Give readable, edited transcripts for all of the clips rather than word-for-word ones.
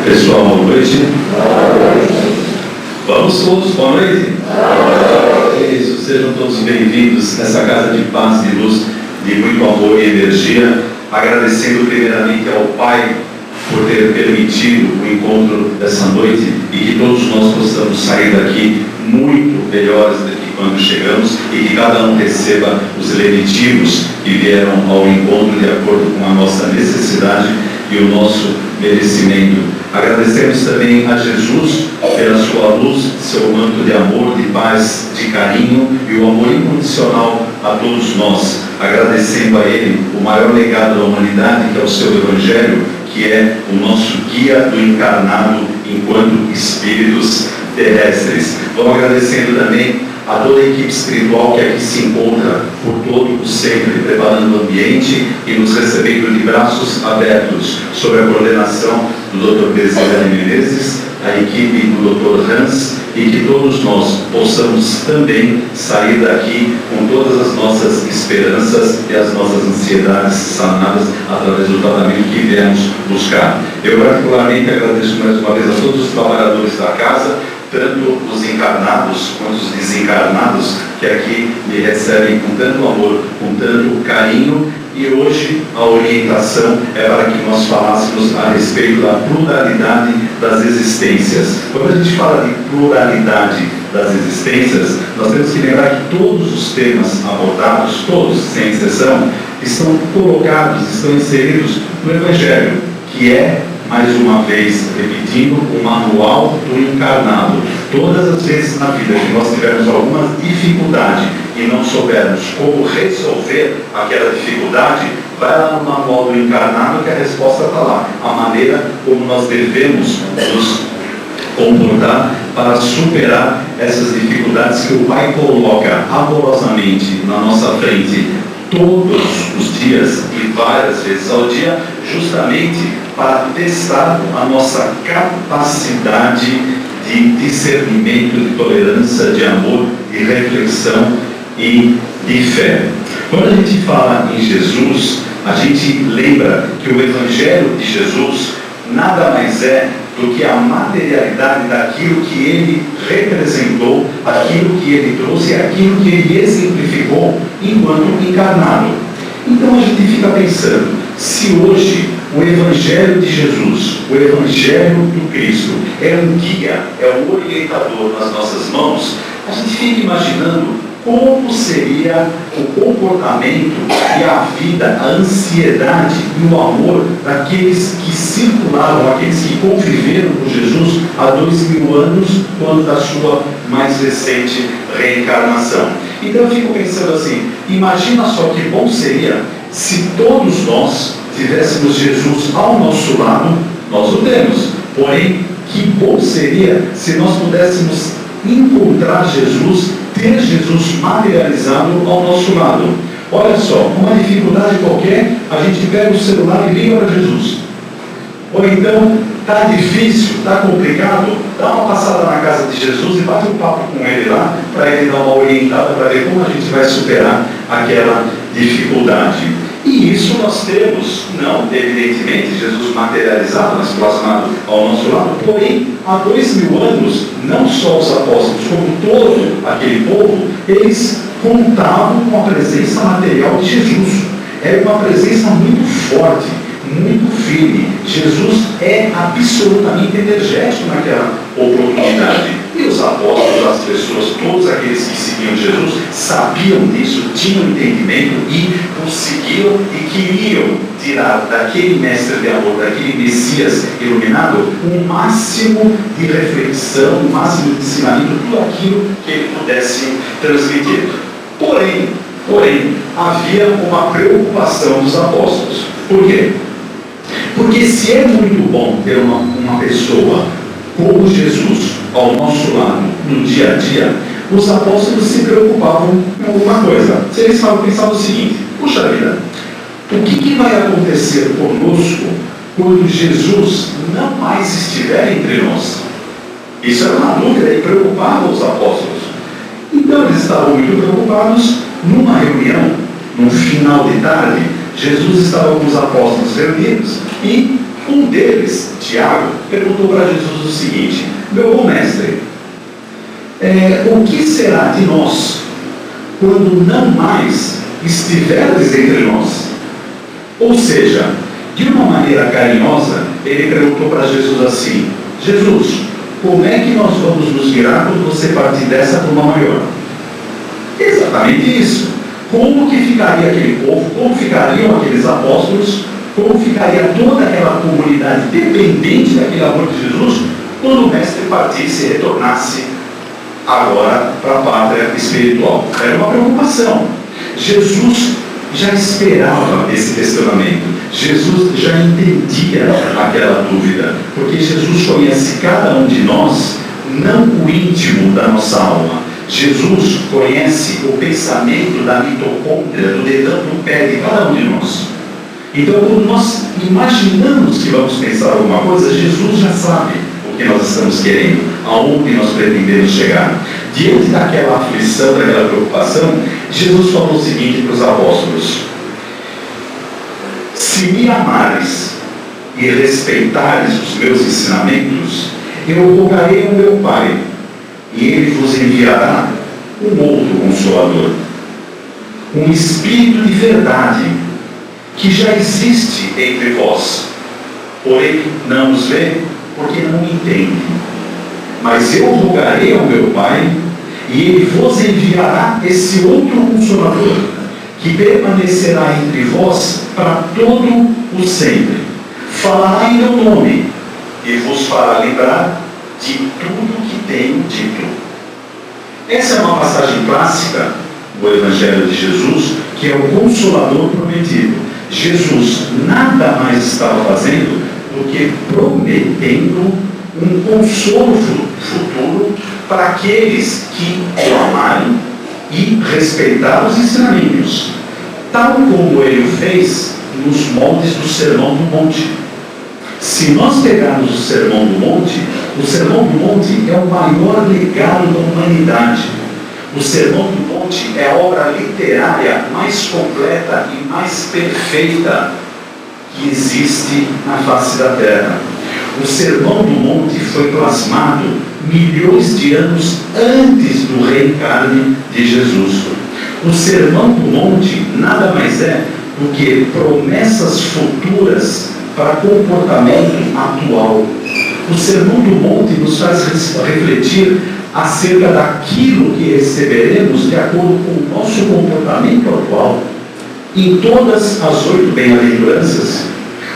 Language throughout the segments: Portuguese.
Pessoal, boa noite. Vamos todos, boa noite. Isso, sejam todos bem-vindos nessa casa de paz e luz, de muito amor e energia. Agradecendo primeiramente ao Pai por ter permitido o encontro dessa noite e que todos nós possamos sair daqui muito melhores do que quando chegamos e que cada um receba os lentivos que vieram ao encontro de acordo com a nossa necessidade e o nosso merecimento. Agradecemos também a Jesus pela sua luz, seu manto de amor, de paz, de carinho e o amor incondicional a todos nós. Agradecendo a Ele o maior legado da humanidade, que é o seu Evangelho, que é o nosso guia do encarnado enquanto espíritos terrestres. Vamos agradecendo também a toda a equipe espiritual que aqui se encontra por todo o sempre, preparando o ambiente e nos recebendo de braços abertos, sob a coordenação do Dr. Bezerra Menezes, a equipe do Dr. Hans, e que todos nós possamos também sair daqui com todas as nossas esperanças e as nossas ansiedades sanadas através do tratamento que viemos buscar. Eu particularmente agradeço mais uma vez a todos os trabalhadores da casa, tanto os encarnados quanto os desencarnados, que aqui me recebem com tanto amor, com tanto carinho. E hoje a orientação é para que nós falássemos a respeito da pluralidade das existências. Quando a gente fala de pluralidade das existências, nós temos que lembrar que todos os temas abordados, todos, sem exceção, estão colocados, estão inseridos no Evangelho, que é, mais uma vez, repetindo, o manual do encarnado. Todas as vezes na vida que nós tivermos alguma dificuldade e não soubermos como resolver aquela dificuldade, vai lá no manual do encarnado que a resposta está lá. A maneira como nós devemos nos comportar para superar essas dificuldades que o Pai coloca amorosamente na nossa frente todos os dias e várias vezes ao dia, justamente para testar a nossa capacidade de discernimento, de tolerância, de amor, de reflexão e de fé. Quando a gente fala em Jesus, a gente lembra que o Evangelho de Jesus nada mais é do que a materialidade daquilo que ele representou, aquilo que ele trouxe, aquilo que ele exemplificou enquanto encarnado. Então a gente fica pensando, se hoje o Evangelho de Jesus, o Evangelho do Cristo, é um guia, é um orientador nas nossas mãos, a gente fica imaginando como seria o comportamento e a vida, a ansiedade e o amor daqueles que circularam, aqueles que conviveram com Jesus há 2000 anos, quando da sua mais recente reencarnação. Então eu fico pensando assim, imagina só que bom seria se todos nós tivéssemos Jesus ao nosso lado. Nós o temos, porém, que bom seria se nós pudéssemos encontrar Jesus, ter Jesus materializado ao nosso lado. Olha só, uma dificuldade qualquer, a gente pega o celular e liga para Jesus. Ou então, está difícil, está complicado, dá uma passada na casa de Jesus e bate um papo com ele lá, para ele dar uma orientada, para ver como a gente vai superar aquela dificuldade. E isso nós temos, não evidentemente Jesus materializado, mas plasmado ao nosso lado, porém, há 2000 anos, não só os apóstolos, como todo aquele povo, eles contavam com a presença material de Jesus. Era uma presença muito forte, muito firme. Jesus é absolutamente energético naquela oportunidade. E os apóstolos, as pessoas, todos aqueles que seguiam Jesus, sabiam disso, tinham entendimento e conseguiam e queriam tirar daquele mestre de amor, daquele Messias iluminado, o máximo de reflexão, o máximo de ensinamento, tudo aquilo que ele pudesse transmitir. Porém, havia uma preocupação dos apóstolos. Por quê? Porque se é muito bom ter uma pessoa como Jesus ao nosso lado no dia a dia, os apóstolos se preocupavam com alguma coisa. Se eles pensavam o seguinte: puxa vida, o que vai acontecer conosco quando Jesus não mais estiver entre nós? Isso era uma dúvida e preocupava os apóstolos. Então eles estavam muito preocupados. Numa reunião, no final de tarde, Jesus estava com os apóstolos reunidos e um deles, Tiago, perguntou para Jesus o seguinte: meu bom mestre, o que será de nós quando não mais estiveres entre nós? Ou seja, de uma maneira carinhosa, ele perguntou para Jesus assim: Jesus, como é que nós vamos nos virar quando você partir dessa para uma maior? Exatamente isso. Como que ficaria aquele povo, como ficariam aqueles apóstolos, como ficaria toda aquela comunidade dependente daquele amor de Jesus, quando o mestre partisse e retornasse agora para a pátria espiritual? Era uma preocupação. Jesus já esperava esse questionamento. Jesus já entendia aquela dúvida, porque Jesus conhece cada um de nós, não o íntimo da nossa alma. Jesus conhece o pensamento da mitocôndria, do dedão do pé de cada um de nós. Então, quando nós imaginamos que vamos pensar alguma coisa, Jesus já sabe o que nós estamos querendo, aonde nós pretendemos chegar. Diante daquela aflição, daquela preocupação, Jesus falou o seguinte para os apóstolos: se me amares e respeitares os meus ensinamentos, eu rogarei ao meu Pai, e Ele vos enviará um outro Consolador, um Espírito de verdade, que já existe entre vós, porém não os vê, porque não me entende. Mas eu rogarei ao meu Pai, e Ele vos enviará esse outro Consolador, que permanecerá entre vós para todo o sempre. Falará em meu nome, e vos fará lembrar de tudo que tenho dito. Essa é uma passagem clássica do Evangelho de Jesus, que é o Consolador prometido. Jesus nada mais estava fazendo do que prometendo um consolo futuro para aqueles que o amarem e respeitar os ensinamentos, tal como ele o fez nos moldes do Sermão do Monte. Se nós pegarmos o Sermão do Monte é o maior legado da humanidade. O Sermão do Monte é a obra literária mais completa e mais perfeita que existe na face da Terra. O Sermão do Monte foi plasmado milhões de anos antes do reencarne de Jesus. O Sermão do Monte nada mais é do que promessas futuras para comportamento atual. O Sermão do Monte nos faz refletir acerca daquilo que receberemos de acordo com o nosso comportamento atual. Em todas as 8 bem-aventuranças,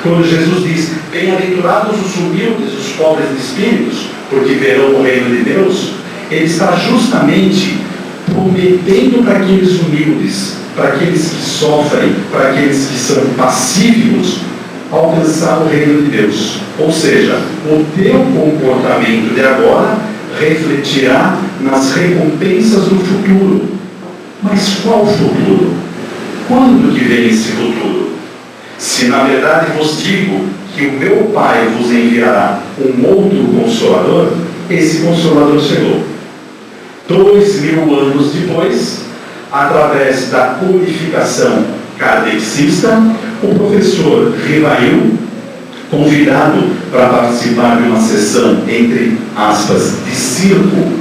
quando Jesus diz: bem-aventurados os humildes, os pobres de espíritos, porque verão o reino de Deus, ele está justamente prometendo para aqueles humildes, para aqueles que sofrem, para aqueles que são pacíficos, alcançar o reino de Deus. Ou seja, o teu comportamento de agora refletirá nas recompensas do futuro. Mas qual futuro? Quando que vem esse futuro? Se na verdade vos digo que o meu Pai vos enviará um outro Consolador, esse Consolador chegou. 2000 anos depois, através da codificação kardecista, o professor Rivail, convidado para participar de uma sessão, entre aspas, de circo,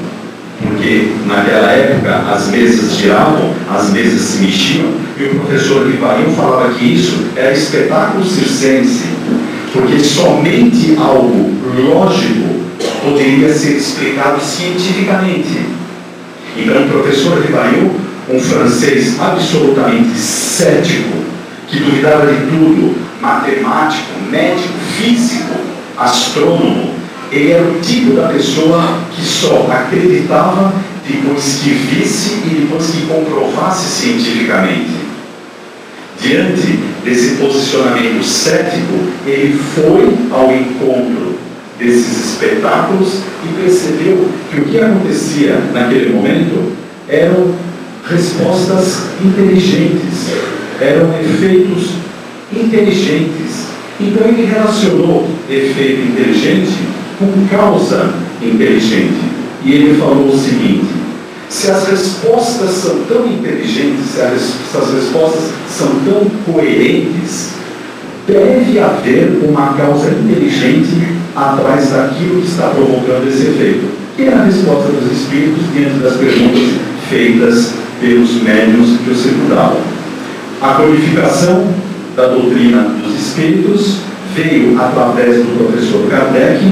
porque naquela época as mesas giravam, as mesas se mexiam, e o professor Rivail falava que isso era espetáculo circense, porque somente algo lógico poderia ser explicado cientificamente. Então o professor Rivail, um francês absolutamente cético, que duvidava de tudo, matemático, médico, físico, astrônomo, ele era o tipo da pessoa que só acreditava depois que visse e depois que comprovasse cientificamente. Diante desse posicionamento cético, ele foi ao encontro desses espetáculos e percebeu que o que acontecia naquele momento eram respostas inteligentes, eram efeitos inteligentes. Então ele relacionou efeito inteligente com causa inteligente. E ele falou o seguinte: se as respostas são tão inteligentes, se as respostas são tão coerentes, deve haver uma causa inteligente atrás daquilo que está provocando esse efeito. E é a resposta dos espíritos diante das perguntas feitas pelos médiuns que o circundavam. A codificação da doutrina dos espíritos veio através do professor Kardec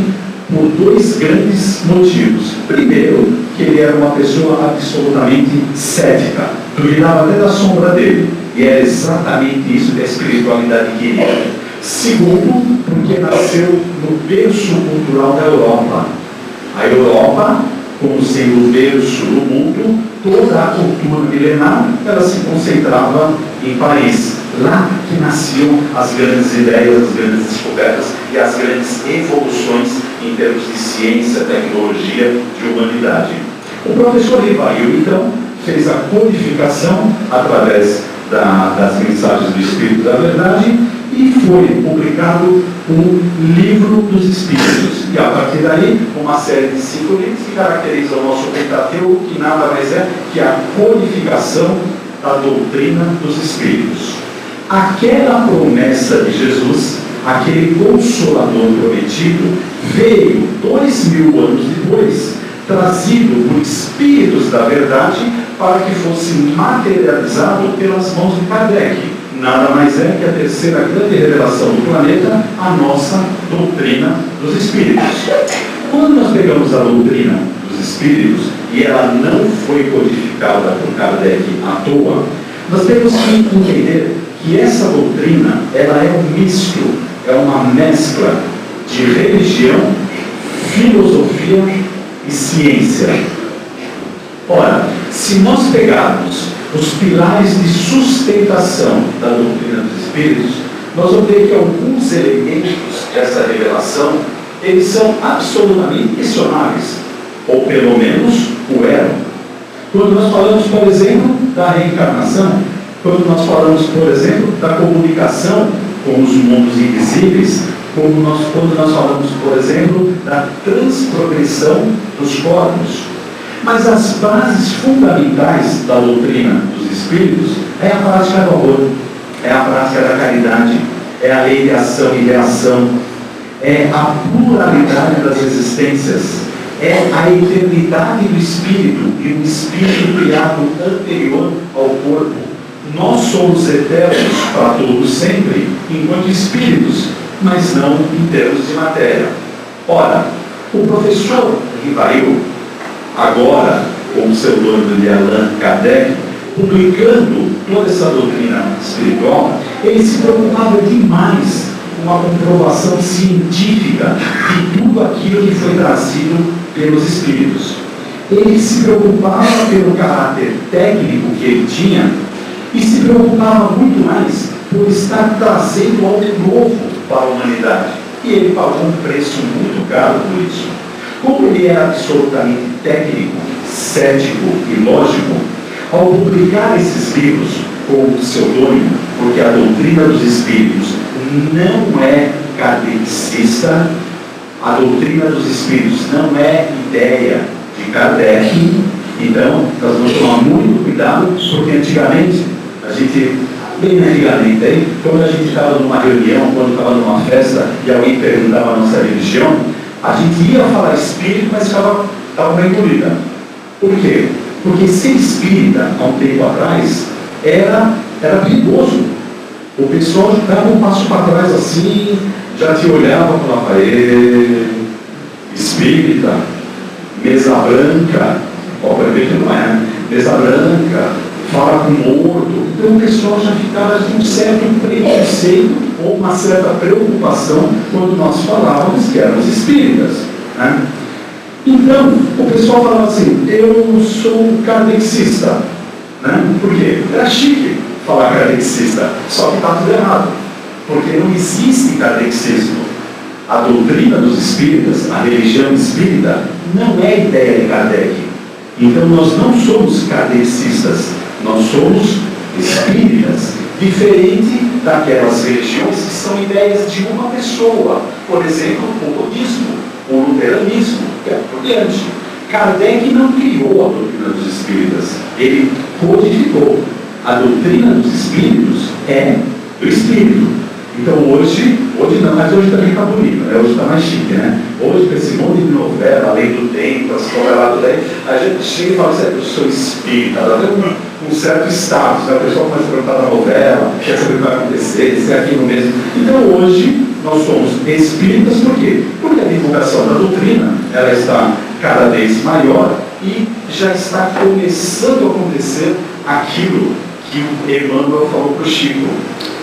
por dois grandes motivos. Primeiro, que ele era uma pessoa absolutamente cética, duvidava até da sombra dele, e era exatamente isso que a espiritualidade queria. Segundo, porque nasceu no berço cultural da Europa. A Europa, como sendo o berço do mundo, toda a cultura milenar, ela se concentrava em Paris. Lá que nasciam as grandes ideias, as grandes descobertas e as grandes evoluções em termos de ciência, tecnologia, de humanidade. O professor Rivail, então, fez a codificação através das mensagens do Espírito da Verdade e foi publicado um livro dos Espíritos. E a partir daí, uma série de 5 livros que caracterizam o nosso Pentateuco, que nada mais é que a codificação da doutrina dos Espíritos. Aquela promessa de Jesus, aquele Consolador prometido, veio 2000 anos depois, trazido por Espíritos da Verdade para que fosse materializado pelas mãos de Kardec. Nada mais é que a terceira grande revelação do planeta, a nossa doutrina dos Espíritos. Quando nós pegamos a doutrina dos Espíritos, e ela não foi codificada por Kardec à toa, nós temos que entender que essa doutrina, ela é um misto, é uma mescla de religião, filosofia e ciência. Ora, se nós pegarmos os pilares de sustentação da doutrina dos Espíritos, nós vamos ver que alguns elementos dessa revelação, eles são absolutamente questionáveis, ou pelo menos o eram. Quando nós falamos, por exemplo, da reencarnação, quando nós falamos, por exemplo, da comunicação com os mundos invisíveis, quando nós falamos, por exemplo, da transprogressão dos corpos. Mas as bases fundamentais da doutrina dos Espíritos é a prática do amor, é a prática da caridade, é a lei de ação e reação, é a pluralidade das existências, é a eternidade do Espírito e um Espírito criado anterior ao corpo. Nós somos eternos para todos sempre, enquanto espíritos, mas não em termos de matéria. Ora, o professor Rivail, agora com o pseudônimo de Allan Kardec, publicando toda essa doutrina espiritual, ele se preocupava demais com a comprovação científica de tudo aquilo que foi trazido pelos espíritos. Ele se preocupava pelo caráter técnico que ele tinha e se preocupava muito mais por estar trazendo algo novo para a humanidade. E ele pagou um preço muito caro por isso. Como ele era absolutamente técnico, cético e lógico, ao publicar esses livros com pseudônimo, porque a doutrina dos Espíritos não é kardecista, a doutrina dos Espíritos não é ideia de Kardec, então nós vamos tomar muito cuidado, porque antigamente, bem antigamente, aí, quando a gente estava numa reunião, quando estava numa festa e alguém perguntava a nossa religião, a gente ia falar espírito, mas estava meio engolida. Por quê? Porque ser espírita, há um tempo atrás, era perigoso. O pessoal dava um passo para trás assim, já te olhava e falava, espírita, mesa branca, para ver que não é, mesa branca, fala com morto. Então o pessoal já ficava com um certo preconceito ou uma certa preocupação quando nós falávamos que éramos espíritas, né? Então, o pessoal falava assim, eu sou kardecista, né? Por quê? Era chique falar kardecista, só que está tudo errado, porque não existe kardecismo. A doutrina dos espíritas, a religião espírita, não é ideia de Kardec. Então nós não somos kardecistas, nós somos espíritas, diferente daquelas religiões que são ideias de uma pessoa, por exemplo, o budismo, o luteranismo, que é por diante. Kardec não criou a doutrina dos espíritas, ele codificou. A doutrina dos espíritos é do espírito. Então hoje não, mas hoje também está bonito, né? Hoje está mais chique, né? Hoje com esse monte de novela, Além do Tempo, as noveladas daí, a gente chega e fala assim, eu sou espírita, dá até um certo status, né? O pessoal começa a perguntar da novela, quer saber o que vai acontecer, se é aquilo mesmo. Então hoje nós somos espíritas, por quê? Porque a divulgação da doutrina, ela está cada vez maior e já está começando a acontecer aquilo que o Emmanuel falou para o Chico.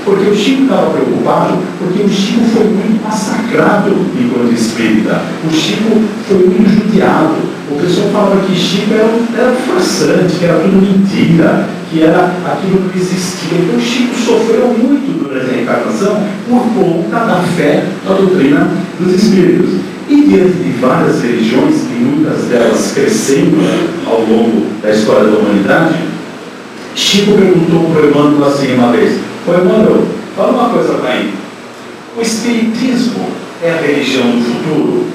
Porque o Chico estava preocupado, porque o Chico foi muito massacrado enquanto espírita. O Chico foi muito judiado. O pessoal falava que Chico era farsante, que era tudo mentira, que aquilo não existia. Então o Chico sofreu muito durante a encarnação por conta da fé da doutrina dos espíritos. E diante de várias religiões, e muitas delas crescendo ao longo da história da humanidade, Chico perguntou para o Emmanuel assim uma vez: ô Emmanuel, fala uma coisa para mim. O Espiritismo é a religião do futuro?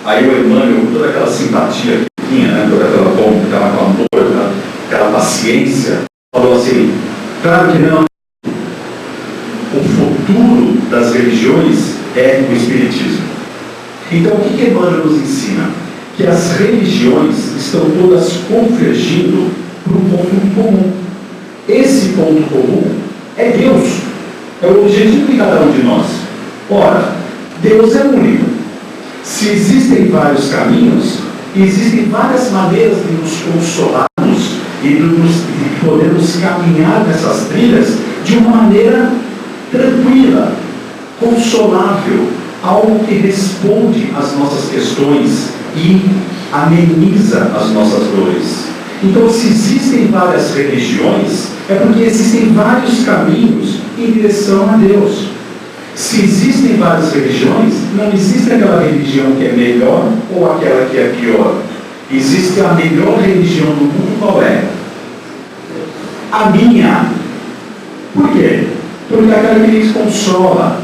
Aí o Emmanuel, com toda aquela simpatia que tinha, né, toda aquela pompa, aquela amor, aquela paciência, falou assim: claro que não. O futuro das religiões é o Espiritismo. Então o que Emmanuel nos ensina? Que as religiões estão todas convergindo para um ponto comum. Esse ponto comum é Deus. É o objetivo de cada um de nós. Ora, Deus é único. Se existem vários caminhos, existem várias maneiras de nos consolarmos e de podermos caminhar nessas trilhas de uma maneira tranquila, consolável, algo que responde às nossas questões e ameniza as nossas dores. Então, se existem várias religiões, é porque existem vários caminhos em direção a Deus. Se existem várias religiões, não existe aquela religião que é melhor ou aquela que é pior. Existe a melhor religião do mundo, qual é? A minha. Por quê? Porque é aquela que me consola,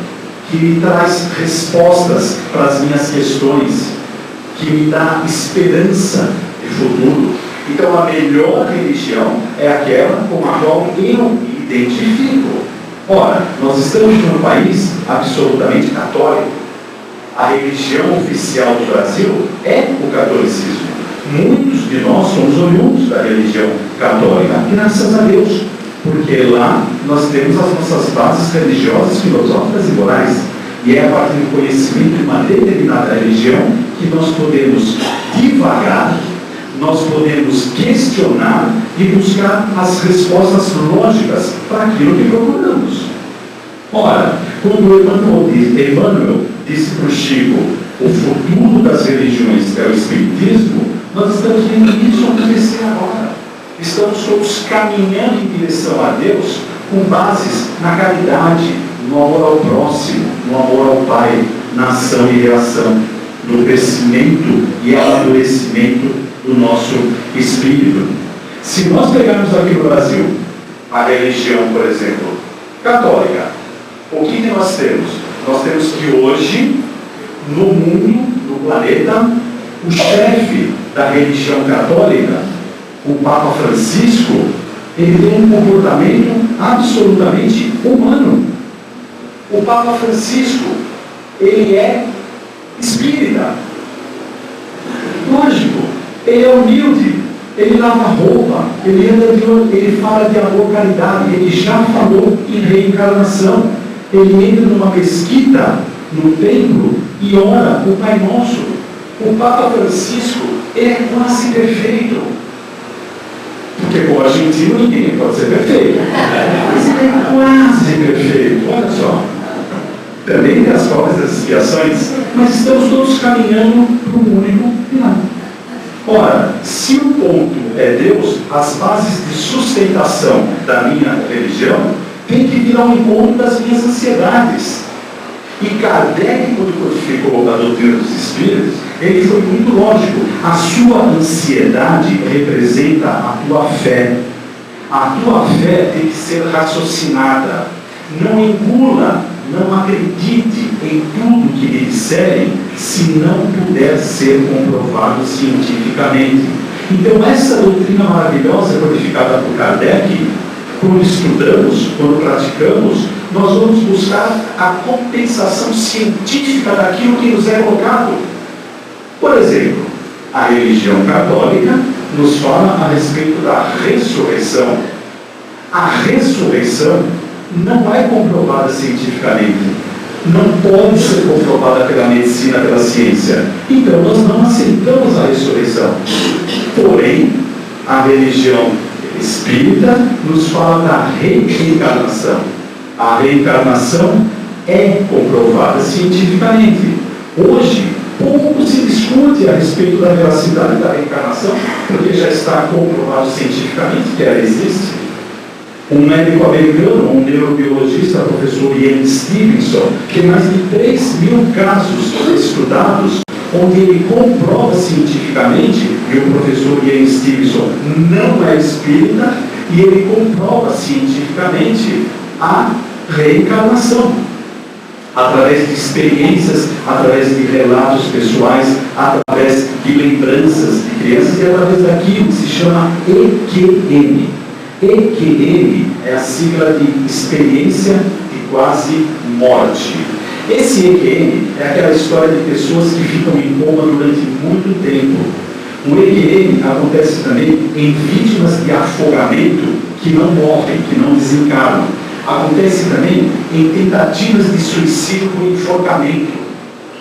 que me traz respostas para as minhas questões, que me dá esperança de futuro. Então a melhor religião é aquela com a qual eu me identifico. Ora, nós estamos num país absolutamente católico. A religião oficial do Brasil é o catolicismo. Muitos de nós somos oriundos da religião católica, graças a Deus. Porque lá nós temos as nossas bases religiosas, filosóficas e morais. E é a partir do conhecimento de uma determinada religião que nós podemos divagar, nós podemos questionar e buscar as respostas lógicas para aquilo que procuramos. Ora, quando Emmanuel disse para o Chico: o futuro das religiões é o Espiritismo, nós estamos vendo isso acontecer agora. Estamos todos caminhando em direção a Deus com bases na caridade, no amor ao próximo, no amor ao Pai, na ação e reação, no crescimento e amadurecimento do nosso espírito. Se nós pegarmos aqui no Brasil a religião, por exemplo, católica, o que nós temos? Nós temos que hoje, no mundo, no planeta, o chefe da religião católica, o Papa Francisco, ele tem um comportamento absolutamente humano. O Papa Francisco, ele é espírita. Lógico, ele é humilde, ele lava roupa, ele fala de amor, caridade, ele já falou em reencarnação. Ele entra numa mesquita, num templo, e ora o Pai Nosso. O Papa Francisco, ele é quase perfeito. Porque com o argentino ninguém pode ser perfeito. Mas ele é quase perfeito, olha só. Também tem as provas das expiações, mas estamos todos caminhando para um único pilar. Ora, se o ponto é Deus, as bases de sustentação da minha religião tem que vir ao encontro das minhas ansiedades. E Kardec, quando codificou a doutrina dos Espíritos, ele foi muito lógico. A sua ansiedade representa a tua fé. A tua fé tem que ser raciocinada. Não engula, não acredite em tudo que lhe disserem, se não puder ser comprovado cientificamente. Então essa doutrina maravilhosa codificada por Kardec, quando estudamos, quando praticamos, nós vamos buscar a compensação científica daquilo que nos é colocado. Por exemplo, a religião católica nos fala a respeito da ressurreição. A ressurreição não é comprovada cientificamente, não pode ser comprovada pela medicina, pela ciência. Então nós não aceitamos a ressurreição. Porém, a religião espírita nos fala da reencarnação. A reencarnação é comprovada cientificamente. Hoje, pouco se discute a respeito da veracidade da reencarnação, porque já está comprovado cientificamente que ela existe. Um médico americano, um neurobiologista, professor Ian Stevenson, tem mais de 3.000 casos estudados, onde ele comprova cientificamente, e o professor Ian Stevenson não é espírita, e ele comprova cientificamente a reencarnação, através de experiências, através de relatos pessoais, através de lembranças de crianças e através daquilo que se chama EQM. EQM é a sigla de experiência de quase morte. Esse EQM é aquela história de pessoas que ficam em coma durante muito tempo. O EQM acontece também em vítimas de afogamento que não morrem, que não desencarnam. Acontece também em tentativas de suicídio por enforcamento,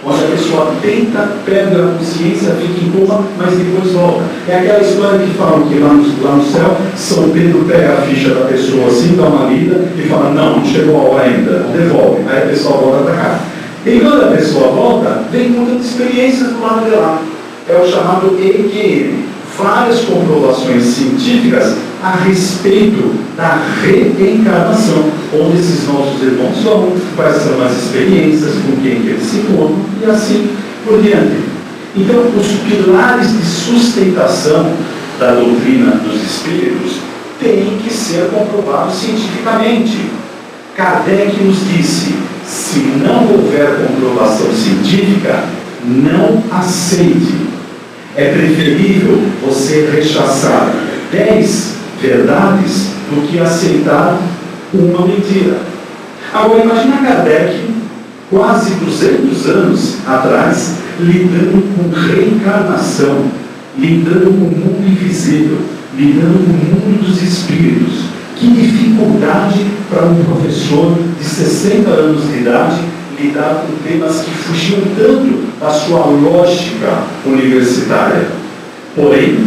onde a pessoa tenta, perde a consciência, fica em coma, mas depois volta. É aquela história que falam que lá no céu, São Pedro pega a ficha da pessoa assim, dá uma lida e fala, não chegou a hora ainda, devolve. Aí a pessoa volta para cá. E quando a pessoa volta, vem muitas experiências do lado de lá. É o chamado EQM. Várias comprovações científicas a respeito da reencarnação, onde esses nossos irmãos vão, quais são as experiências, com quem que eles se encontram, e assim por diante. Então, os pilares de sustentação da doutrina dos espíritos têm que ser comprovados cientificamente. Kardec nos disse, se não houver comprovação científica, não aceite. É preferível você rechaçar 10 verdades do que aceitar uma mentira. Agora, imagina Kardec, quase 200 anos atrás, lidando com reencarnação, lidando com o mundo invisível, lidando com o mundo dos espíritos. Que dificuldade para um professor de 60 anos de idade lidar com temas que fugiam tanto da sua lógica universitária. Porém,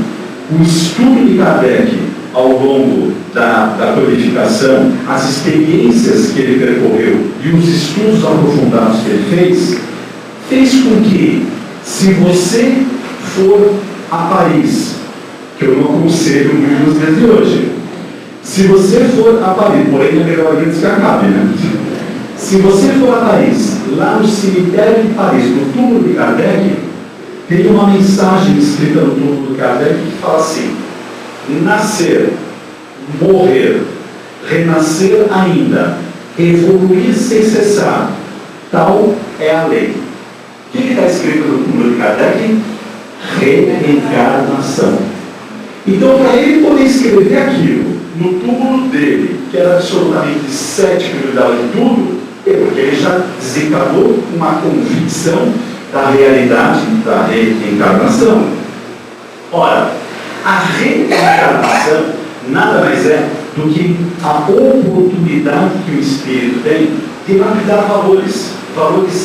o estudo de Kardec ao longo da codificação, as experiências que ele percorreu e os estudos aprofundados que ele fez com que, se você for a Paris, que eu não aconselho muito nos dias de hoje, se você for a Paris, porém é melhor antes que acabe, né? Se você for a Paris, lá no cemitério de Paris, no túmulo de Kardec, tem uma mensagem escrita no túmulo de Kardec que fala assim: nascer, morrer, renascer ainda, evoluir sem cessar, tal é a lei. O que está escrito no túmulo de Kardec? Reencarnação. Então, para ele poder escrever aquilo no túmulo dele, que era absolutamente cético e duvidava de tudo, é porque ele já desencarnou com uma convicção da realidade da reencarnação. Ora, a reencarnação nada mais é do que a oportunidade que o espírito tem de lapidar valores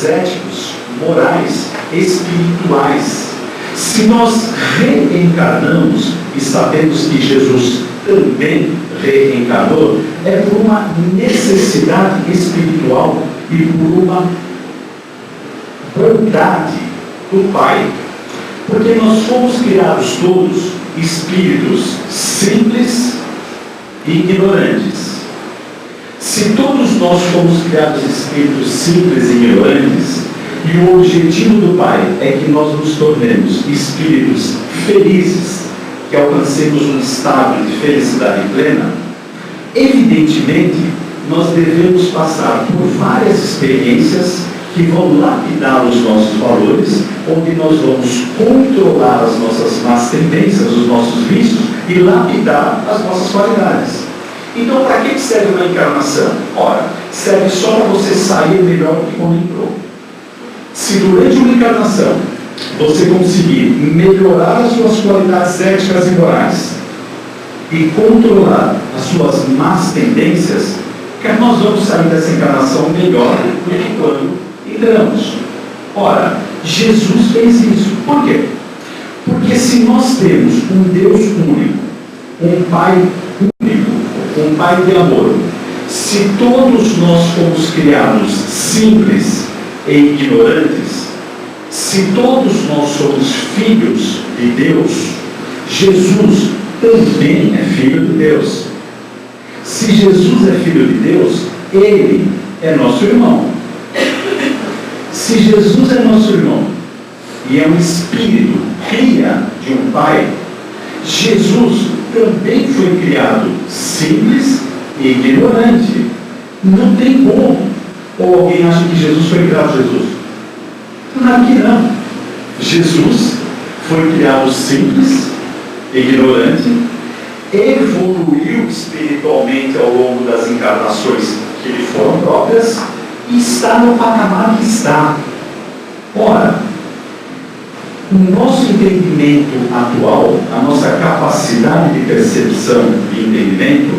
éticos, morais, espirituais. Se nós reencarnamos e sabemos que Jesus também reencarnou, é por uma necessidade espiritual e por uma vontade do Pai. Porque nós fomos criados todos espíritos simples e ignorantes. Se todos nós fomos criados espíritos simples e ignorantes, e o objetivo do Pai é que nós nos tornemos espíritos felizes, que alcancemos um estado de felicidade plena, evidentemente nós devemos passar por várias experiências que vão lapidar os nossos valores, onde nós vamos controlar as nossas más tendências, os nossos vícios e lapidar as nossas qualidades. Então, para que serve uma encarnação? Ora, serve só para você sair melhor do que quando entrou. Se durante uma encarnação você conseguir melhorar as suas qualidades éticas e morais e controlar as suas más tendências, que nós vamos sair dessa encarnação melhor do que quando entramos. Ora, Jesus fez isso. Por quê? Porque se nós temos um Deus único, um Pai único, um Pai de amor, se todos nós fomos criados simples e ignorantes, se todos nós somos filhos de Deus, Jesus também é filho de Deus. Se Jesus é filho de Deus, Ele é nosso irmão. Se Jesus é nosso irmão e é um espírito, cria de um pai, Jesus também foi criado simples e ignorante. Não tem como. Ou alguém acha que Jesus foi criado Jesus? Claro que não. Jesus foi criado simples, ignorante, evoluiu espiritualmente ao longo das encarnações que lhe foram próprias e está no patamar que está. Ora, o nosso entendimento atual, a nossa capacidade de percepção e entendimento,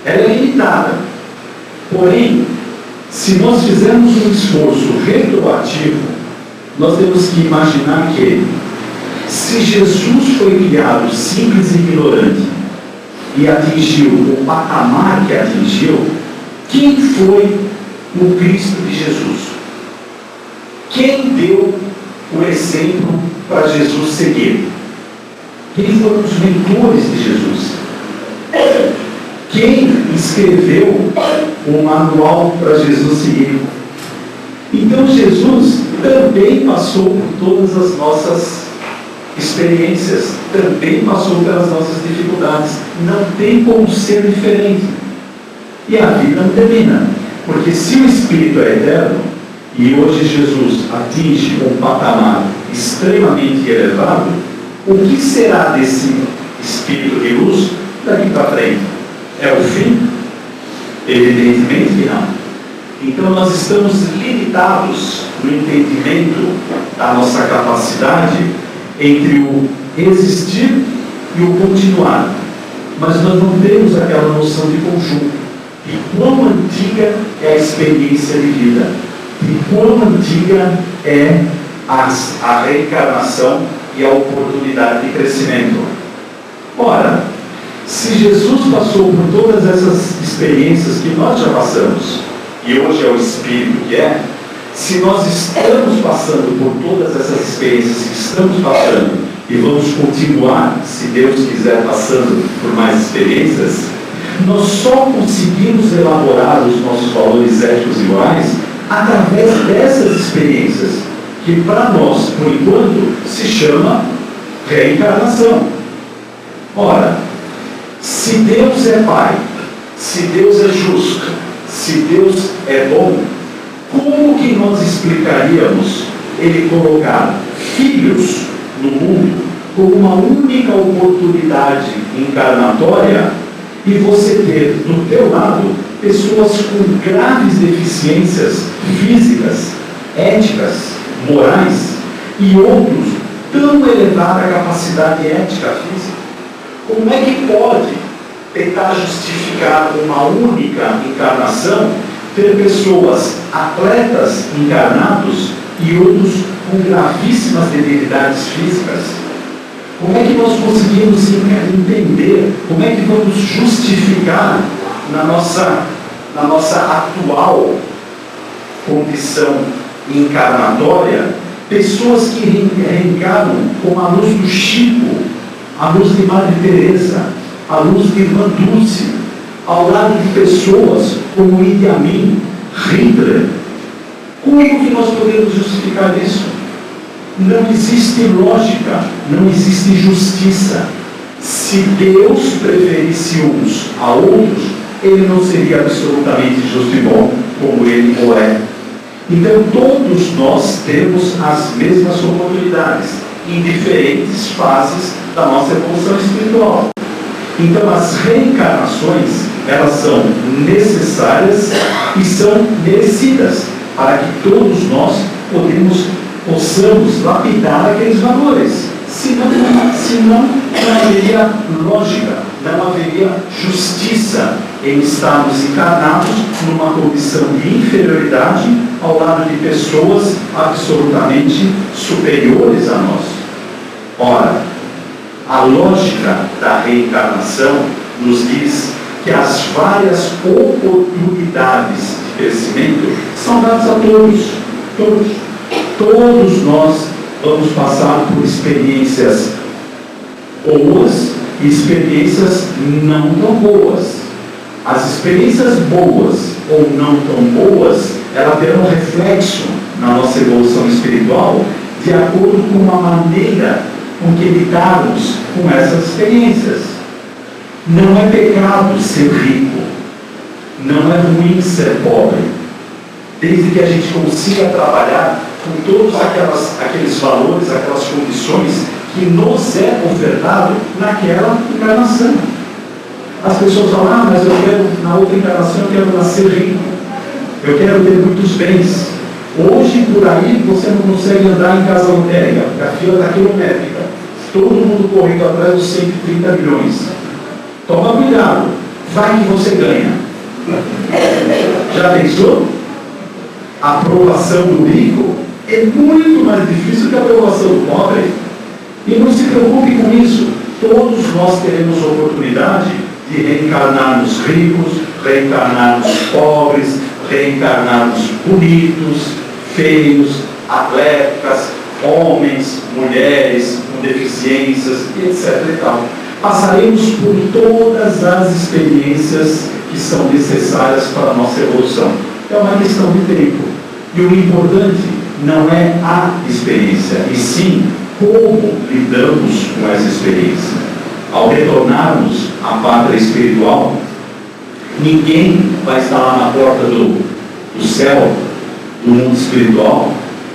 ela é limitada. Porém, se nós fizermos um esforço retroativo, nós temos que imaginar que, se Jesus foi criado simples e ignorante e atingiu o patamar que atingiu, quem foi o Cristo de Jesus? Quem deu o exemplo para Jesus seguir? Quem foram os mentores de Jesus? Quem escreveu o manual para Jesus seguir? Então Jesus também passou por todas as nossas experiências, também passou pelas nossas dificuldades. Não tem como ser diferente. E a vida não termina, porque se o Espírito é eterno, e hoje Jesus atinge um patamar extremamente elevado, o que será desse Espírito de luz daqui para frente? É o fim? Evidentemente que não. Então nós estamos limitados no entendimento da nossa capacidade entre o existir e o continuar. Mas nós não temos aquela noção de conjunto. E quão antiga é a experiência de vida. E quão antiga é a reencarnação e a oportunidade de crescimento. Ora, se Jesus passou por todas essas experiências que nós já passamos, e hoje é o Espírito que é, se nós estamos passando por todas essas experiências que estamos passando, e vamos continuar, se Deus quiser, passando por mais experiências, nós só conseguimos elaborar os nossos valores éticos e morais através dessas experiências, que para nós, por enquanto, se chama reencarnação. Ora, se Deus é Pai, se Deus é justo, se Deus é bom, como que nós explicaríamos Ele colocar filhos no mundo como uma única oportunidade encarnatória e você ter do teu lado pessoas com graves deficiências físicas, éticas, morais e outros tão elevada capacidade ética física? Como é que pode tentar justificar uma única encarnação, ter pessoas atletas encarnados e outros com gravíssimas debilidades físicas? Como é que nós conseguimos entender, como é que vamos justificar na nossa atual condição encarnatória pessoas que reencarnam como a luz do Chico, a luz de Madre Teresa, a luz de Irmã Dulce, ao lado de pessoas como Idi Amin, Hitler? Como que nós podemos justificar isso? Não existe lógica, não existe justiça. Se Deus preferisse uns a outros, Ele não seria absolutamente justo e bom como Ele o é. Então todos nós temos as mesmas oportunidades, em diferentes fases da nossa evolução espiritual. Então as reencarnações, elas são necessárias e são merecidas, para que todos nós possamos lapidar aqueles valores. Senão não haveria lógica, não haveria justiça em estarmos encarnados numa condição de inferioridade ao lado de pessoas absolutamente superiores a nós. Ora, a lógica da reencarnação nos diz que as várias oportunidades de crescimento são dadas a todos. Todos nós vamos passar por experiências boas e experiências não tão boas. As experiências boas ou não tão boas, elas terão reflexo na nossa evolução espiritual de acordo com a maneira com que lidarmos com essas experiências. Não é pecado ser rico, não é ruim ser pobre, desde que a gente consiga trabalhar com todos aqueles valores, aquelas condições que nos é ofertado naquela encarnação. As pessoas falam, mas eu quero, na outra encarnação, eu quero nascer rico, eu quero ter muitos bens. Hoje, por aí, você não consegue andar em casa lotérica, porque a fila está quilométrica. Todo mundo correndo atrás dos 130 milhões. Toma cuidado, vai que você ganha. Já pensou? A aprovação do rico é muito mais difícil que a aprovação do pobre. E não se preocupe com isso. Todos nós teremos oportunidade de reencarnarmos ricos, reencarnarmos pobres, reencarnarmos bonitos, feios, atléticas, homens, mulheres, com deficiências, etc. e tal. Passaremos por todas as experiências que são necessárias para a nossa evolução. É uma questão de tempo. E o importante não é a experiência, e sim como lidamos com essa experiência. Ao retornarmos à pátria espiritual, ninguém vai estar lá na porta do céu, do mundo espiritual,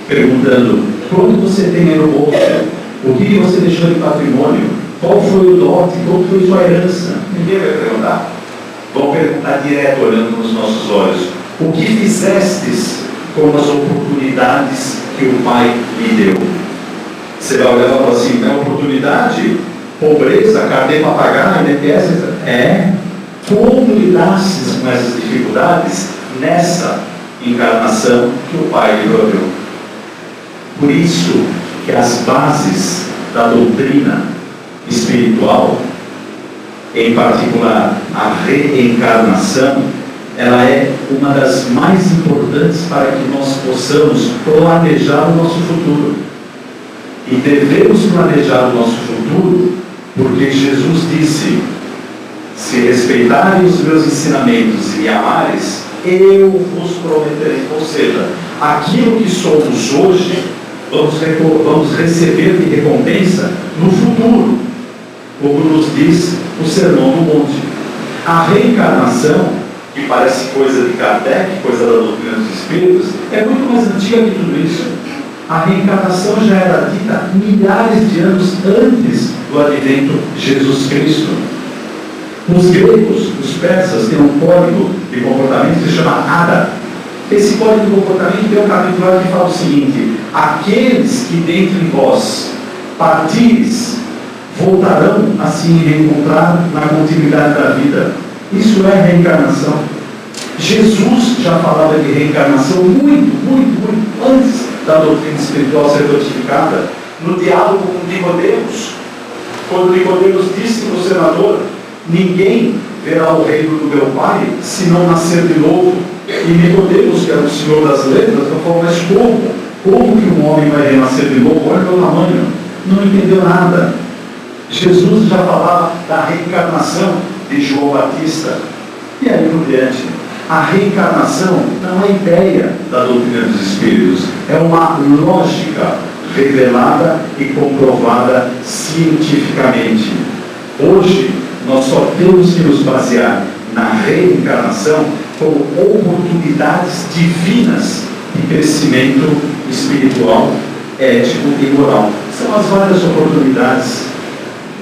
perguntando: quanto você tem aí no bolso? O que você deixou de patrimônio? Qual foi o dote? Qual foi sua herança? Ninguém vai perguntar. Vão perguntar direto, olhando nos nossos olhos: o que fizestes com as oportunidades que o Pai lhe deu? Você vai olhar e falar assim: é oportunidade? Pobreza, carnê para pagar, INPS? Como lidastes com essas dificuldades nessa encarnação que o Pai lhe deu? Por isso que as bases da doutrina espiritual, em particular a reencarnação, ela é uma das mais importantes para que nós possamos planejar o nosso futuro. E devemos planejar o nosso futuro porque Jesus disse: se respeitarem os meus ensinamentos e me amares, eu vos prometerei. Ou seja, aquilo que somos hoje, vamos receber de recompensa no futuro, como nos diz o Sermão do Monte. A reencarnação, que parece coisa de Kardec, coisa da doutrina dos Espíritos, é muito mais antiga que tudo isso. A reencarnação já era dita milhares de anos antes do advento de Jesus Cristo. Os gregos, os persas, têm um código de comportamento que se chama Ada. Esse código de comportamento tem um capítulo que fala o seguinte: aqueles que dentre vós partires voltarão a se reencontrar na continuidade da vida. Isso é reencarnação. Jesus já falava de reencarnação muito antes da doutrina espiritual ser codificada, no diálogo com Nicodemos, quando Nicodemos disse para o senador: ninguém verá o reino do meu Pai se não nascer de novo. E Nicodemos, que era o senhor das letras, falou: mas como que um homem vai renascer de novo? Olha o meu tamanho. Não entendeu nada. Jesus já falava da reencarnação de João Batista. E aí por diante. A reencarnação não é ideia da doutrina dos Espíritos, é uma lógica revelada e comprovada cientificamente. Hoje, nós só temos que nos basear na reencarnação como oportunidades divinas de crescimento espiritual, ético e moral. São as várias oportunidades.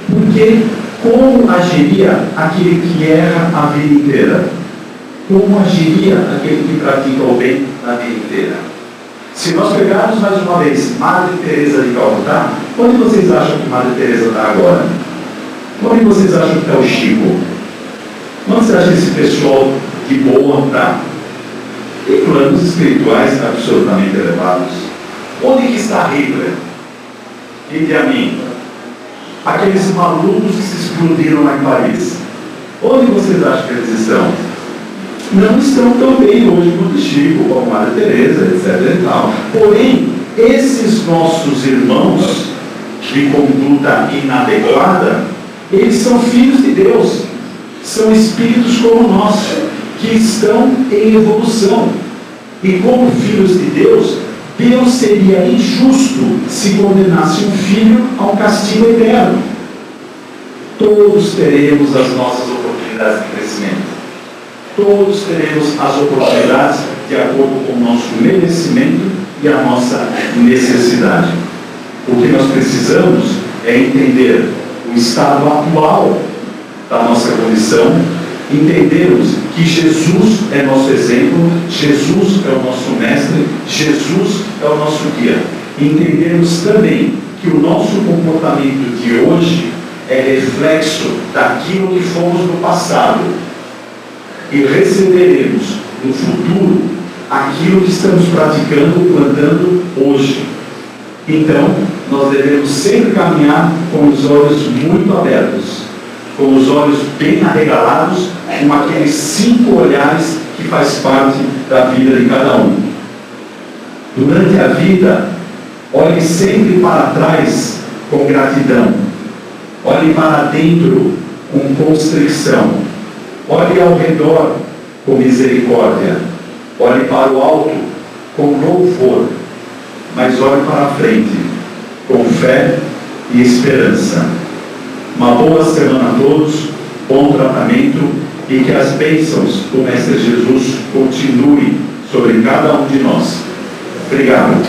Por que Como agiria aquele que erra a vida inteira? Como agiria aquele que pratica o bem a vida inteira? Se nós pegarmos mais uma vez Madre Teresa de Calcutá, onde vocês acham que Madre Teresa está agora? Onde vocês acham que está o Chico? Onde você acha que esse pessoal de boa está? Em planos espirituais absolutamente elevados. Onde que está Hitler? Idi Amin? Aqueles malucos que se explodiram lá em Paris. Onde vocês acham que eles estão? Não estão tão bem hoje quanto Chico, como Madre Teresa, etc. E tal. Porém, esses nossos irmãos de conduta inadequada, eles são filhos de Deus, são espíritos como nós, que estão em evolução. E como filhos de Deus, Deus seria injusto se condenasse um filho a um castigo eterno. Todos teremos as nossas oportunidades de crescimento. Todos teremos as oportunidades de acordo com o nosso merecimento e a nossa necessidade. O que nós precisamos é entender o estado atual da nossa condição, entendermos que Jesus é nosso exemplo, Jesus é o nosso mestre, Jesus é o nosso guia. Entendermos também que o nosso comportamento de hoje é reflexo daquilo que fomos no passado. E receberemos no futuro aquilo que estamos praticando, plantando hoje. Então, nós devemos sempre caminhar com os olhos muito abertos, com os olhos bem arregalados, com aqueles 5 olhares que faz parte da vida de cada um. Durante a vida, olhe sempre para trás com gratidão. Olhe para dentro com constrição. Olhe ao redor com misericórdia. Olhe para o alto com louvor. Mas olhe para a frente com fé e esperança. Uma boa semana a todos, bom tratamento e que as bênçãos do Mestre Jesus continuem sobre cada um de nós. Obrigado.